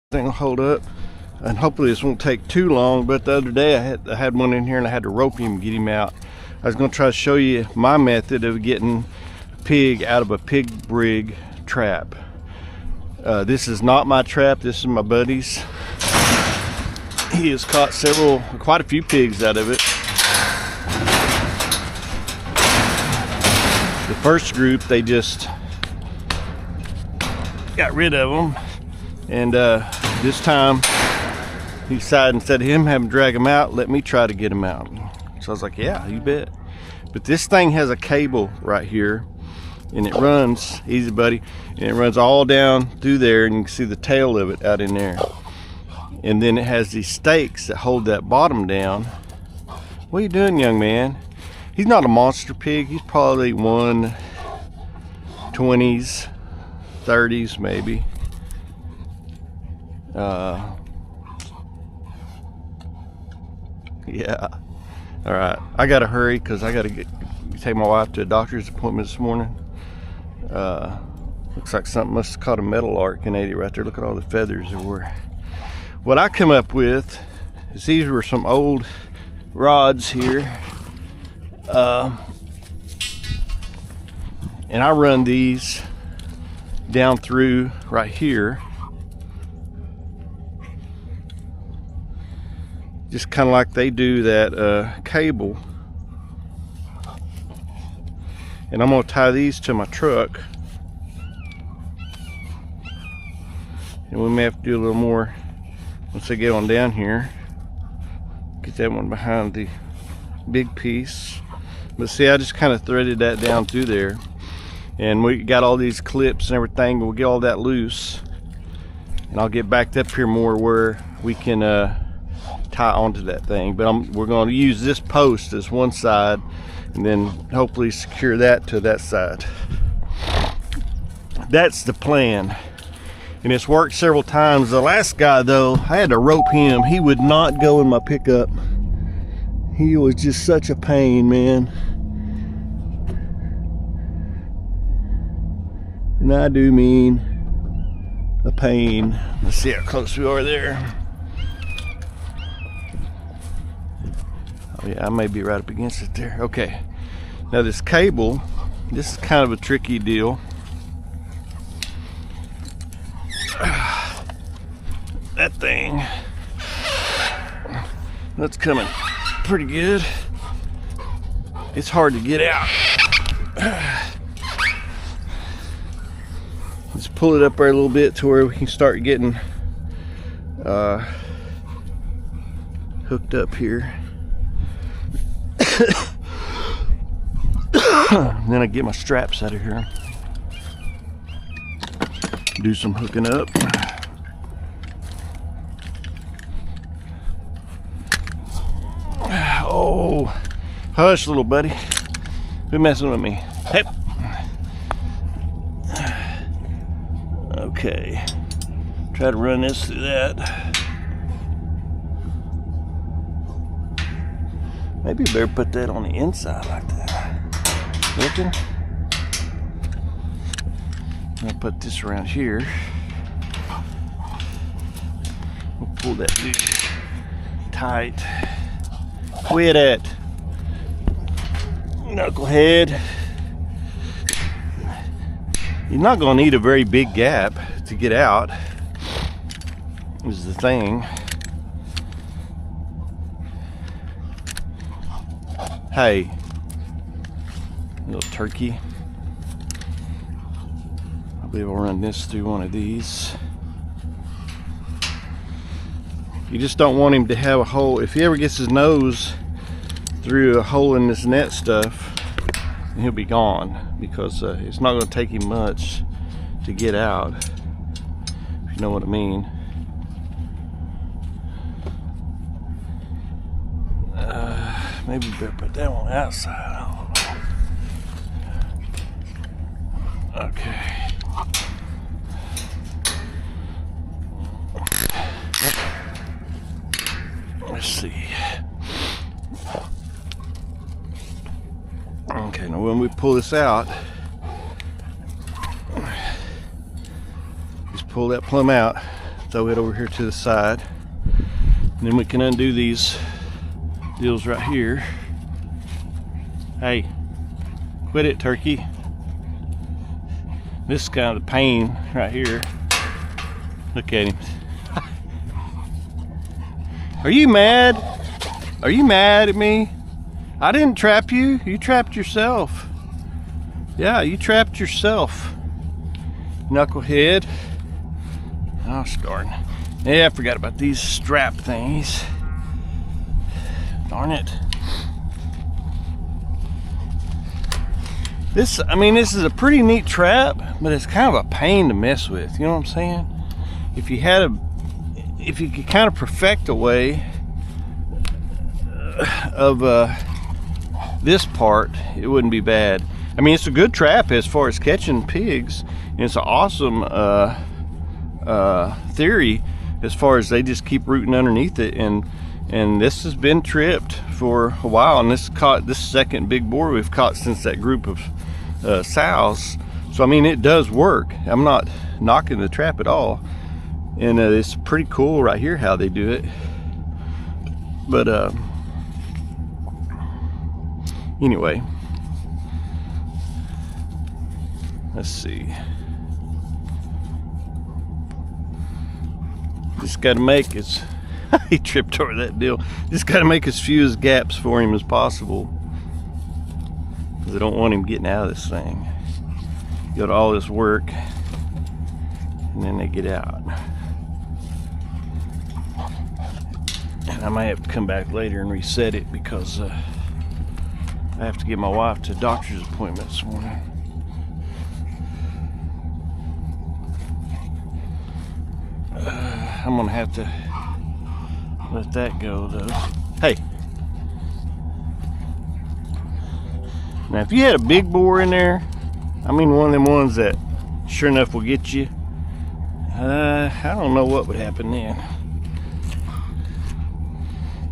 thing will hold up, and hopefully this won't take too long. But the other day I had one in here and I had to rope him and get him out. I was going to try to show you my method of getting a pig out of a Pig Brigg trap. This is not my trap, this is my buddy's. He has caught quite a few pigs out of it. The first group, they just got rid of them, and this time he decided, instead of him having to drag them out, let me try to get them out. So I was like, yeah, you bet. But this thing has a cable right here, and it runs, easy buddy, and it runs all down through there, and you can see the tail of it out in there. And then it has these stakes that hold that bottom down. What are you doing, young man? He's not a monster pig. He's probably 120s, 30s maybe. Yeah. All right, I gotta hurry because I gotta take my wife to a doctor's appointment this morning. Looks like something must have caught a metal arc in 80 right there. Look at all the feathers there were. What I come up with is these were some old rods here. And I run these down through right here, just kind of like they do that cable. And I'm going to tie these to my truck, and we may have to do a little more once I get on down here. Get that one behind the big piece. But see, I just kind of threaded that down through there, and we got all these clips and everything. We'll get all that loose, and I'll get backed up here more where we can tie onto that thing. But we're going to use this post as one side, and then hopefully secure that to that side. That's the plan, and it's worked several times. The last guy though, I had to rope him. He would not go in my pickup. He was just such a pain, man. And I do mean a pain. Let's see how close we are there. Oh yeah, I may be right up against it there. Okay. Now this cable, this is kind of a tricky deal. That thing, that's coming pretty good. It's hard to get out. Let's pull it up there a little bit to where we can start getting hooked up here. And then I get my straps out of here, do some hooking up. Oh, hush, little buddy. Quit messing with me. Hey. Okay. Try to run this through that. Maybe you better put that on the inside like that. Looking. I'll put this around here. We'll pull that dude tight. Quit it, knucklehead. You're not going to need a very big gap to get out, is the thing. Hey, little turkey. I believe I'll run this through one of these. You just don't want him to have a hole. If he ever gets his nose through a hole in this net stuff, he'll be gone, because it's not going to take him much to get out, if you know what I mean. Maybe better put that one outside. I don't know. Okay. Let's see. Okay, now when we pull this out, just pull that plumb out. It's throw it over here to the side. And then we can undo these deals right here. Hey, quit it, turkey. This is kind of the pain right here. Look at him. Are you mad? Are you mad at me? I didn't trap you. You trapped yourself. Yeah, you trapped yourself. Knucklehead. Oh, darn. Yeah, I forgot about these strap things. Darn it. This is a pretty neat trap, but it's kind of a pain to mess with. You know what I'm saying? If you could kind of perfect a way of this part, it wouldn't be bad. I mean, it's a good trap as far as catching pigs, and it's an awesome theory as far as they just keep rooting underneath it, and this has been tripped for a while, and this second big boar we've caught since that group of sows. So I mean, it does work. I'm not knocking the trap at all, and it's pretty cool right here how they do it. But anyway, let's see. Just got to make his he tripped over that deal. Just got to make as few gaps for him as possible, because I don't want him getting out of this thing. Go to all this work and then they get out. And I might have to come back later and reset it, because I have to get my wife to a doctor's appointment this morning. I'm gonna have to let that go though. Hey, now if you had a big boar in there, I mean one of them ones that sure enough will get you, I don't know what would happen then.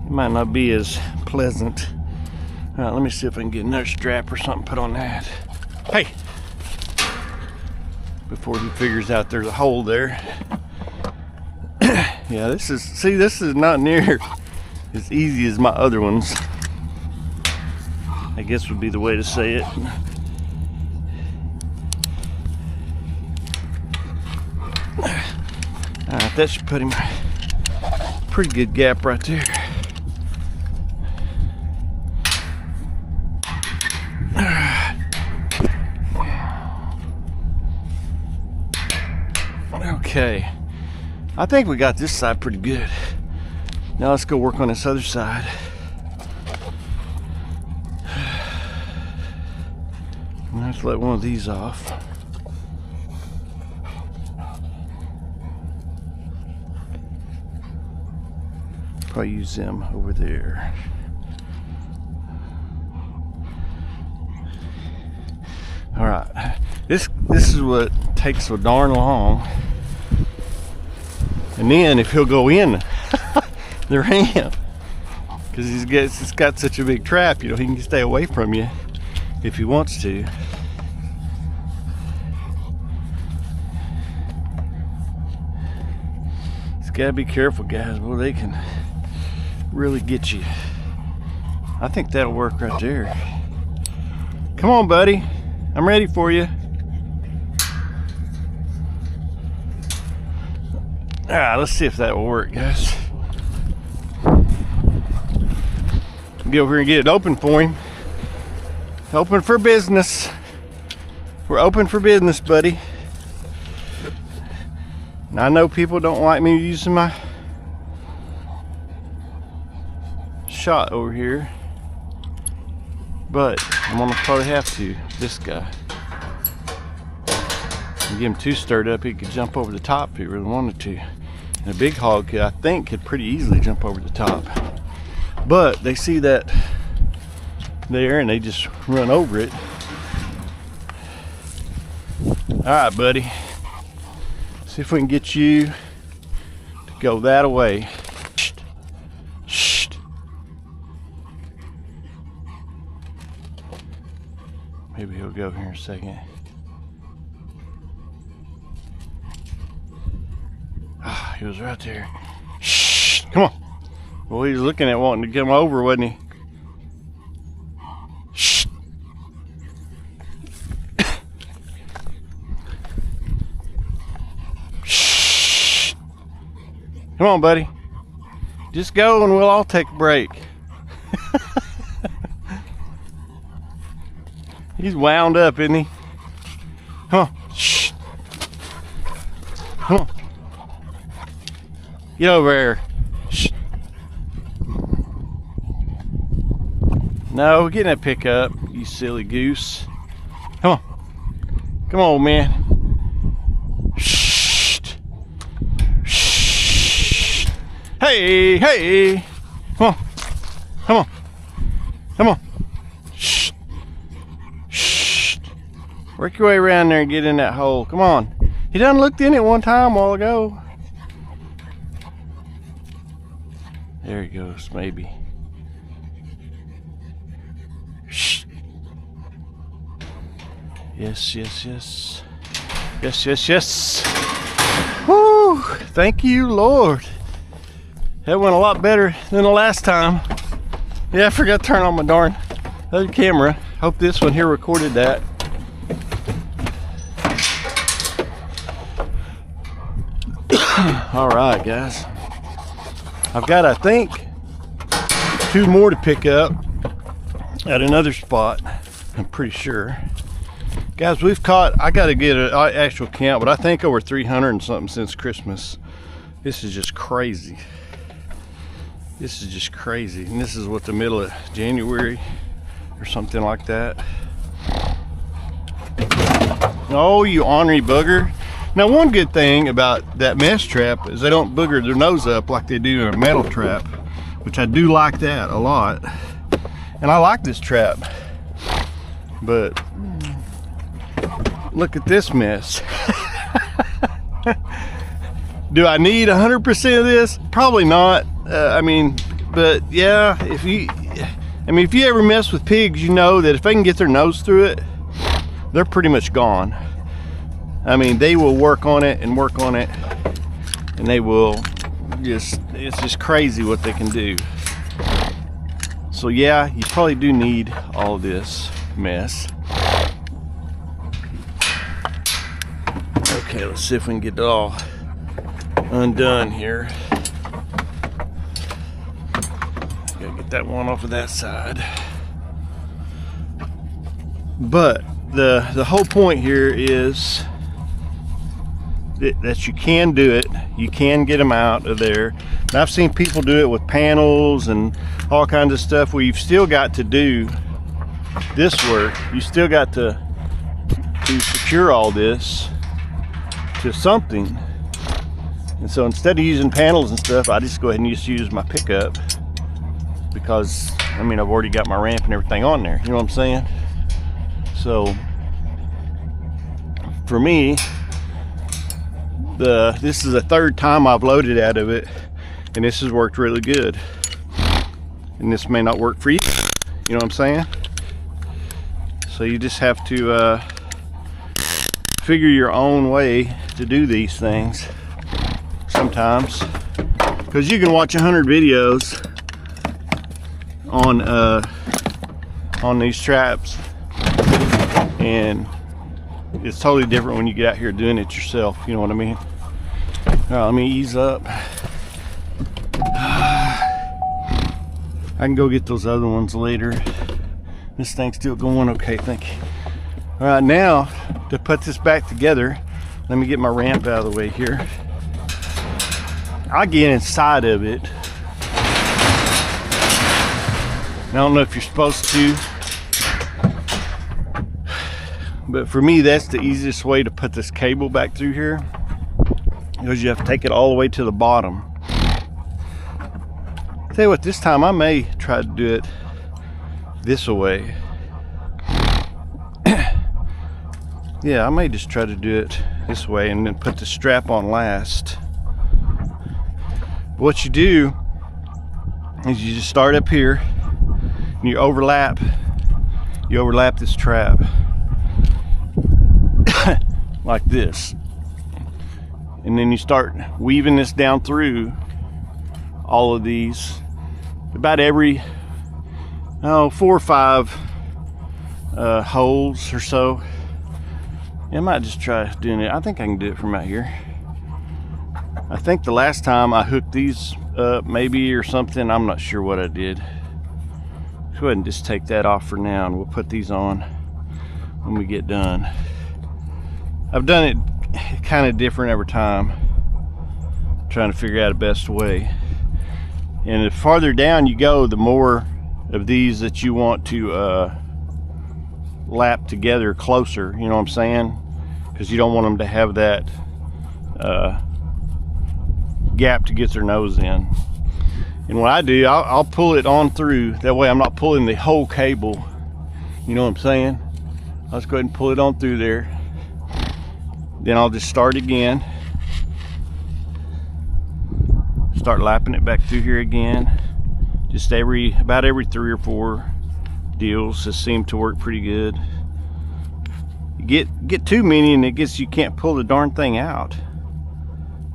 It might not be as pleasant. All right, let me see if I can get another strap or something put on that. Hey, before he figures out there's a hole there. Yeah, this is not near as easy as my other ones, I guess would be the way to say it. Alright, that should put him pretty good gap right there. Okay, I think we got this side pretty good. Now let's go work on this other side. Let's let one of these off. Probably use them over there. All right, this is what takes so darn long. And then if he'll go in the ramp, because he's got such a big trap, you know, he can stay away from you if he wants to. He's got to be careful, guys. Well, they can really get you. I think that'll work right there. Come on, buddy. I'm ready for you. All right, let's see if that will work, guys. Get over here and get it open for him. Open for business. We're open for business, buddy. And I know people don't like me using my shot over here, but I'm gonna probably have to. This guy. You get him too stirred up, he could jump over the top if he really wanted to. And a big hog, I think, could pretty easily jump over the top. But they see that there and they just run over it. All right, buddy. See if we can get you to go that way. Shh. Shh. Maybe he'll go here in a second. he was right there. Shh, come on. Well, he was looking at wanting to come over, wasn't he? Shh. Shh. Come on, buddy. Just go and we'll all take a break. He's wound up, isn't he? Come on. Shh. Come on. Get over there. Shh. No, get in that pickup, you silly goose. Come on. Come on, man. Shh. Shh. Hey, hey. Come on. Come on. Come on. Shh. Shh. Work your way around there and get in that hole. Come on. He done looked in it one time a while ago. There he goes, maybe. Shh. Yes, yes, yes. Yes, yes, yes. Woo! Thank you, Lord. That went a lot better than the last time. Yeah, I forgot to turn on my darn other camera. Hope this one here recorded that. All right, guys. I've got, I think, 2 more to pick up at another spot. I'm pretty sure. Guys, we've caught, I got to get an actual count, but I think over 300 and something since Christmas. This is just crazy. This is just crazy. And this is what, the middle of January or something like that. Oh, you ornery booger. Now, one good thing about that mesh trap is they don't booger their nose up like they do in a metal trap, which I do like that a lot. And I like this trap. But look at this mess. Do I need 100% of this? Probably not. I mean, but yeah, if you ever mess with pigs, you know that if they can get their nose through it, they're pretty much gone. I mean, they will work on it and work on it, and they will just, it's just crazy what they can do. So yeah, you probably do need all this mess. Okay, let's see if we can get it all undone here. Gotta get that one off of that side. But the whole point here is that you can do it. You can get them out of there. And I've seen people do it with panels and all kinds of stuff where you've still got to do this work. You still got to secure all this to something. And so instead of using panels and stuff, I just go ahead and just use my pickup, because I mean, I've already got my ramp and everything on there. You know what I'm saying? So for me, this is the 3rd time I've loaded out of it, and this has worked really good. And this may not work for you. You know what I'm saying? So you just have to figure your own way to do these things sometimes, because you can watch 100 videos on these traps, and it's totally different when you get out here doing it yourself. You know what I mean? All right, let me ease up. I can go get those other ones later. This thing's still going okay, thank you. All right, now to put this back together, let me get my ramp out of the way here. I'll get inside of it. I don't know if you're supposed to, but for me, that's the easiest way to put this cable back through here, because you have to take it all the way to the bottom. Tell you what, this time I may try to do it this way. Yeah, I may just try to do it this way and then put the strap on last. What you do is you just start up here and you overlap this trap like this. and then you start weaving this down through all of these about every 4 or 5 holes or so. I might just try doing it. I think I can do it from out here. I think the last time I hooked these up maybe or something, I'm not sure what I did. Go ahead and just take that off for now, and we'll put these on when we get done. I've done it kind of different every time, trying to figure out a best way. And the farther down you go, the more of these that you want to lap together closer, you know what I'm saying? Because you don't want them to have that gap to get their nose in. And what I do, I'll pull it on through. That way I'm not pulling the whole cable. You know what I'm saying? Let's go ahead and pull it on through there. Then I'll just start again. Start lapping it back through here again. Just about every 3 or 4 deals. This seemed to work pretty good. You get too many and you can't pull the darn thing out.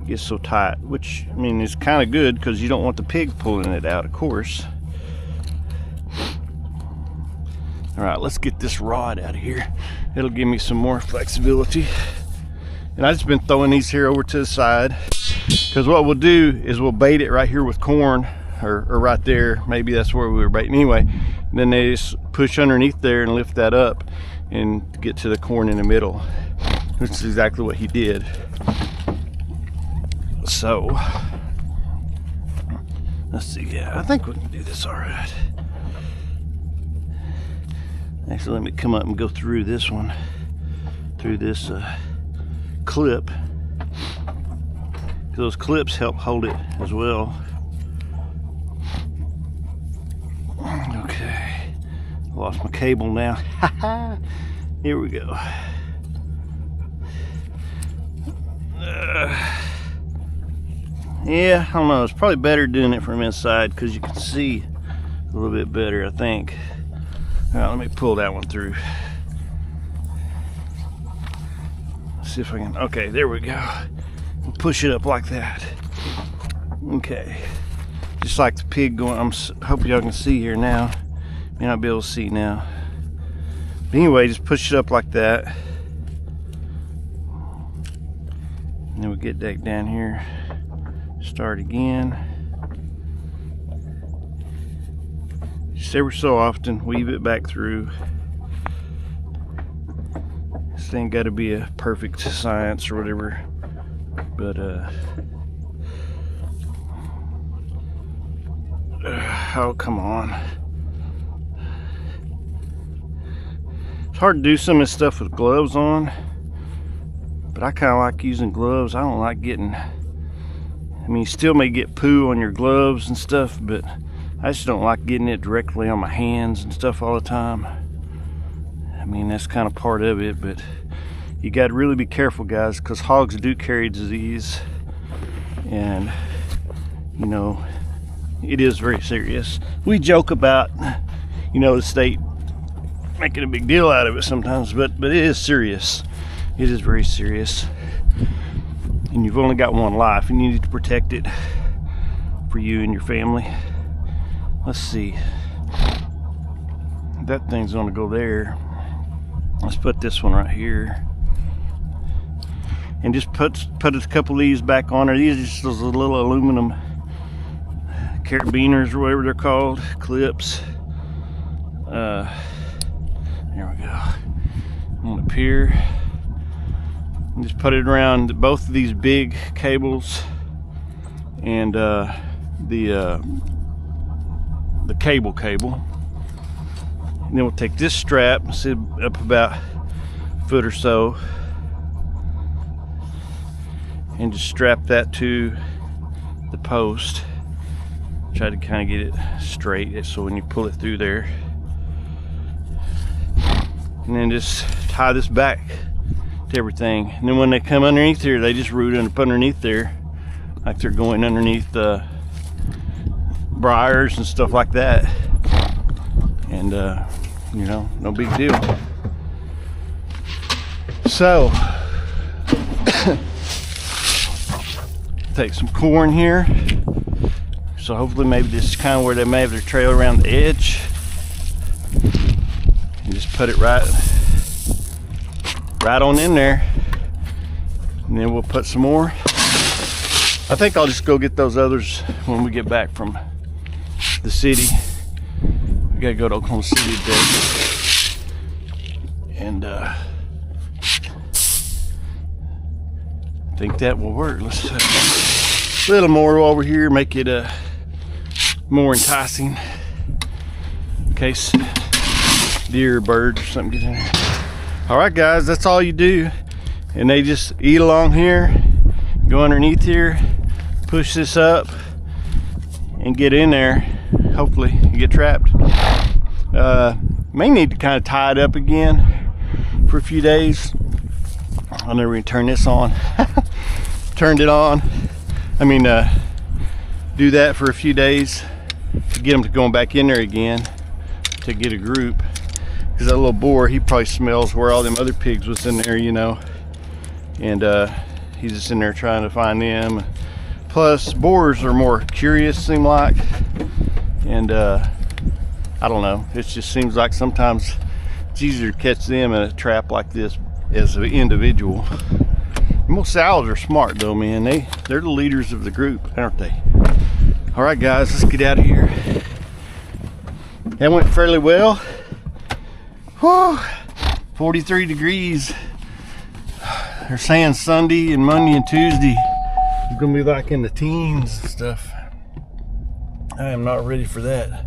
Gets so tight, which I mean is kind of good because you don't want the pig pulling it out, of course. All right, let's get this rod out of here. It'll give me some more flexibility. And I've just been throwing these here over to the side, because what we'll do is we'll bait it right here with corn, or right there. Maybe that's where we were baiting anyway. And then they just push underneath there and lift that up and get to the corn in the middle, which is exactly what he did. So let's see. Yeah, I think we can do this all right. Actually, let me come up and go through this one, through this clip. Those clips help hold it as well. Okay, lost my cable now. Here we go. Yeah, I don't know, it's probably better doing it from inside because you can see a little bit better, I think. All right, let me pull that one through. See if I can. Okay, there we go. We'll push it up like that. Okay, just like the pig going. Hope y'all can see here now. May not be able to see now. But anyway, just push it up like that. And then we get back down here. Start again. Just every so often weave it back through. This ain't got to be a perfect science or whatever, but oh, come on. It's hard to do some of this stuff with gloves on, but I kind of like using gloves. I don't like getting, I mean, you still may get poo on your gloves and stuff, but I just don't like getting it directly on my hands and stuff all the time. I mean, that's kind of part of it, but you got to really be careful, guys, because hogs do carry disease, and you know, it is very serious. We joke about, you know, the state making a big deal out of it sometimes, but it is serious. It is very serious. And you've only got one life, and you need to protect it for you and your family. Let's see. That thing's gonna go there. Let's put this one right here. And just put a couple of these back on there. These are just those little aluminum carabiners or whatever they're called, clips. There we go. On up here. And just put it around both of these big cables and the cable. And then we'll take this strap, sit up about a foot or so, and just strap that to the post. Try to kind of get it straight so when you pull it through there. And then just tie this back to everything. And then when they come underneath here, they just root up underneath there like they're going underneath the briars and stuff like that. And you know, no big deal. So Take some corn here. So hopefully maybe this is kind of where they may have their trail around the edge. And just put it right on in there. And then we'll put some more. I think I'll just go get those others when we get back from the city. We gotta go to Oklahoma City today. And I think that will work. Let's a little more over here, make it more enticing in case deer or bird or something gets in there. All right, guys, that's all you do. And they just eat along here, go underneath here, push this up, and get in there. Hopefully you get trapped. May need to kind of tie it up again for a few days. I'll never even turn this on. Turned it on. I mean, do that for a few days to get them to going back in there again to get a group. Because that little boar, he probably smells where all them other pigs was in there, you know. And he's just in there trying to find them. Plus, boars are more curious, seem like. And I don't know, it just seems like sometimes it's easier to catch them in a trap like this as an individual. Most owls are smart though, man. They're the leaders of the group, aren't they? All right, guys, let's get out of here. That went fairly well. Whew, 43 degrees. They're saying Sunday and Monday and Tuesday it's gonna be like in the teens and stuff. I am not ready for that.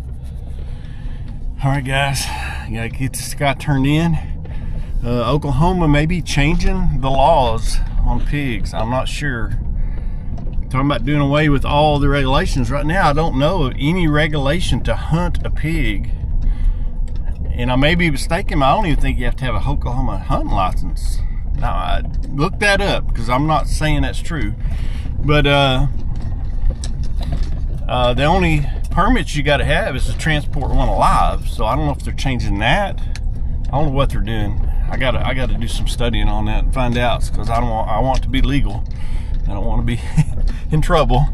All right, guys, you gotta get this guy turned in. Oklahoma may be changing the laws on pigs. I'm not sure. Talking about doing away with all the regulations. Right now, I don't know of any regulation to hunt a pig. And I may be mistaken, I don't even think you have to have a Oklahoma hunting license. Now, I looked that up because I'm not saying that's true. But the only permits you got to have is to transport one alive. So I don't know if they're changing that. I don't know what they're doing. I gotta do some studying on that and find out, because I want it to be legal. I don't want to be in trouble.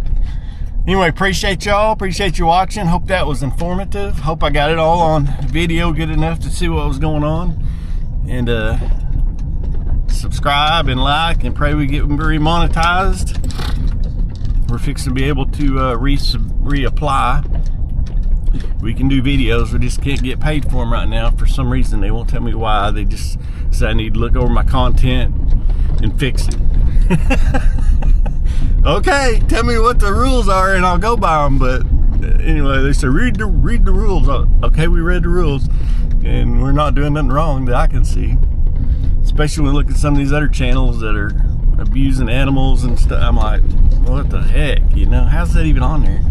Anyway, appreciate y'all. Appreciate you watching. Hope that was informative. Hope I got it all on video good enough to see what was going on. And subscribe and like, and pray we get remonetized. We're fixing to be able to reapply. We can do videos, we just can't get paid for them right now. For some reason, they won't tell me why. They just say I need to look over my content and fix it. Okay, tell me what the rules are and I'll go by them. But anyway, they say read the rules. Okay, we read the rules, and we're not doing nothing wrong that I can see. Especially when we look at some of these other channels that are abusing animals and stuff. I'm like, what the heck, you know? How's that even on there?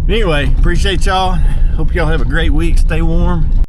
Anyway, appreciate y'all. Hope y'all have a great week. Stay warm.